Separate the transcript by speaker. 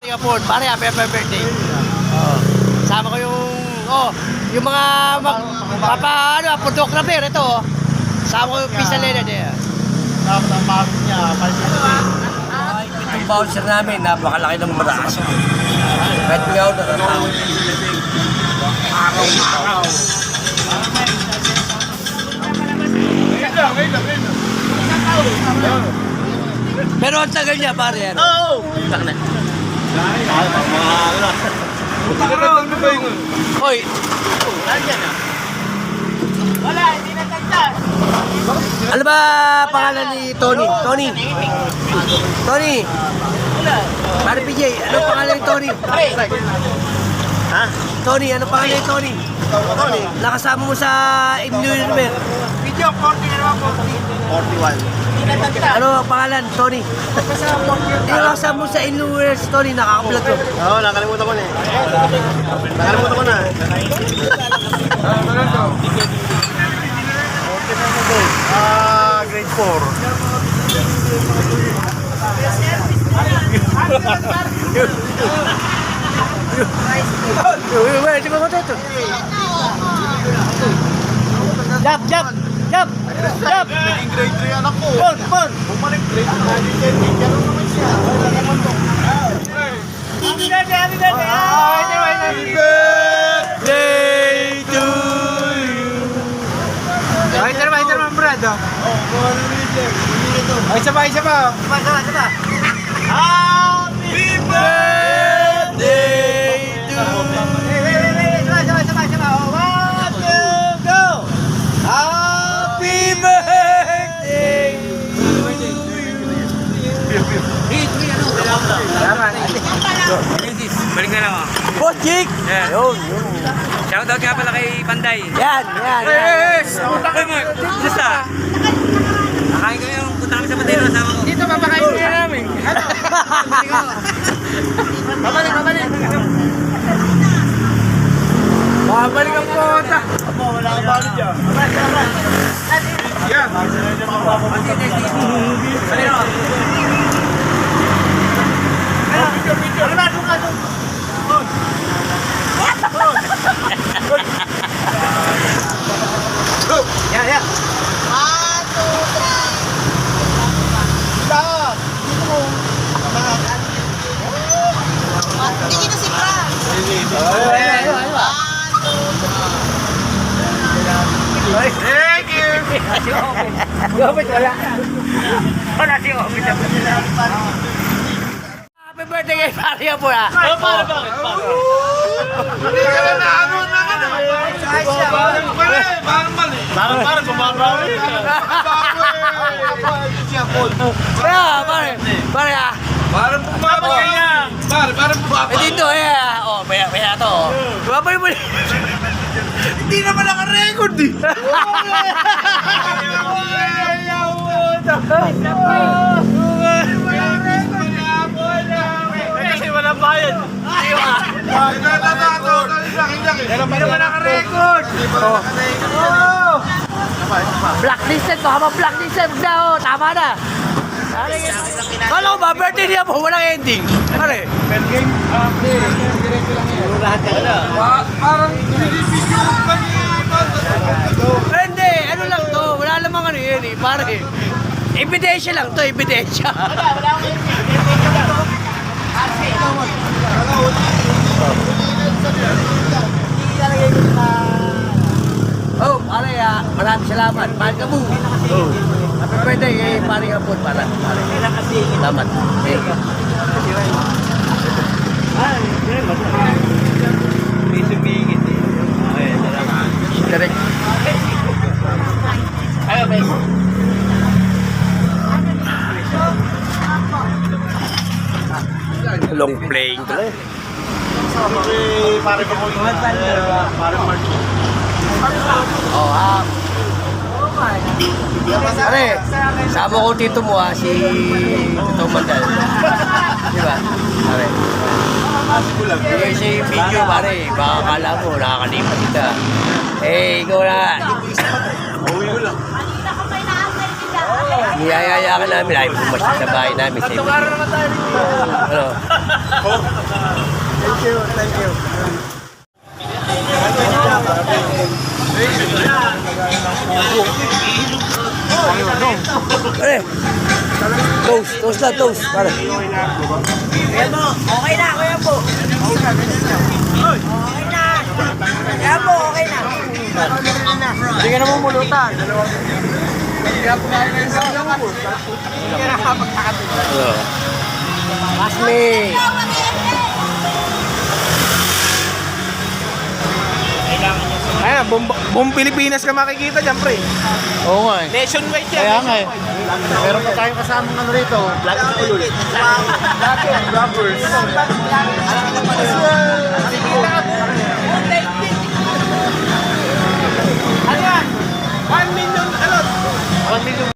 Speaker 1: Singapore, pare, happy birthday. Oh. Sama ko yung mga photographer, ito, oh. Sama ko yung Pisa Leonard, eh.
Speaker 2: Dapat ang pagod niya, 5
Speaker 1: Ay, itong bouncer namin, napakalaki ng mataas. Kahit ngaw na natawag.
Speaker 2: araw.
Speaker 1: Pero ang tagal niya, pare, ano?
Speaker 2: Oo!
Speaker 1: Tak na. Hoy!
Speaker 2: Wala, hindi natagdas.
Speaker 1: Ano ba pangalan ni Tony? Tony? Tony? Pare PJ, ano pangalan ni Tony?
Speaker 2: Ha?
Speaker 1: Tony, ano pangalan ni Tony?
Speaker 2: Tony?
Speaker 1: Nakasama mo sa New Year.
Speaker 2: Video 40 na naman, 41.
Speaker 1: Ano ang pangalan, Tony? Hindi nakasama mo sa New Year, Tony, nakaka-vlog ko.
Speaker 2: Oo, nakalimutan ko na eh. Nakalimutan ko na. Grade
Speaker 1: Di ba ko ito? Jump!4.
Speaker 2: Naging grade 3 anak ko. Pon! Bumalik grade 3. Gano'n naman siya. Wala naman to. Happy
Speaker 1: birthday to you.
Speaker 3: Ay, naman, Brad. Ay, isa pa.
Speaker 2: Happy
Speaker 1: Birthday to you. Happy birthday
Speaker 3: Balik na lang ako.
Speaker 1: Bojik!
Speaker 3: Yeah.
Speaker 1: Yun.
Speaker 3: Shoutout nga pala kay Panday.
Speaker 1: Yan.
Speaker 3: Hey, Mark! Justa! Nakain kami yung punta kami sa Panday na kasama ko. Dito, papakain ko na namin. Babalik.
Speaker 1: Babalik ang punta.
Speaker 2: Wala ka balik dyan.
Speaker 3: Yeah.
Speaker 1: Yeah.
Speaker 4: Tingin na si Frank.
Speaker 3: Thank you!
Speaker 1: Gopit wala.
Speaker 3: Wala si Obi.
Speaker 1: Happy birthday kay Maria po ha.
Speaker 2: Hindi ka na naano na ka na. Parang bumabawi.
Speaker 1: Kaya pare ha.
Speaker 2: Parang bumabawi. Parang bumabawi.
Speaker 1: Dito maya to. Babay mo.
Speaker 2: Hindi naman naka-record eh.
Speaker 3: Kasi walang bayad.
Speaker 2: Hindi naman naka-record.
Speaker 1: Blacklisted ko, habang blacklisted na tama na. Kala ko ba, birthday niya po, walang ending. Pare.
Speaker 2: Parang binibigyan mo pa niya.
Speaker 1: Hindi, ano lang to, wala namang ano yun eh, pare. Ebidensya lang to, ebidensya. Oh, pare maraming salamat. Mahal ka mo. Happy birthday kay pare ka po, pare. Salamat. Thank you.
Speaker 3: May sumingit eh. Okay, salamat.
Speaker 1: Correct.
Speaker 3: Ayaw, guys.
Speaker 1: Long playing tuloy.
Speaker 2: Pare pa ko yung pare Mark.
Speaker 1: Oh, pare, sama ko dito mo si Tito Mandal. Di ba? Pare. Yung si video, pare, baka kala mo, nakakalipat kita. Ikaw na.
Speaker 2: Uwi ko lang.
Speaker 4: Kanina ko may naantay sila.
Speaker 1: Niyayaya ka namin. Ayaw pumasya sa bahay namin. Sa ibig. Ano?
Speaker 2: Thank you, thank you.
Speaker 1: Pare. Toast na, toast. Pare.
Speaker 4: Kuya po, okay na, kuya po. Okay na. Kuya po, okay na.
Speaker 2: Hindi ka naman mulutan.
Speaker 1: Ano? Asmi.
Speaker 2: Ayan, buong Pilipinas ka makikita dyan, pre.
Speaker 3: Oo nga eh.
Speaker 2: Nationwide yan.
Speaker 3: Kaya nga eh.
Speaker 2: Meron pa tayong kasamang ano rito. Black and Ulul. Black and Robbers. Ano yan? 1 million, ano? 1 million.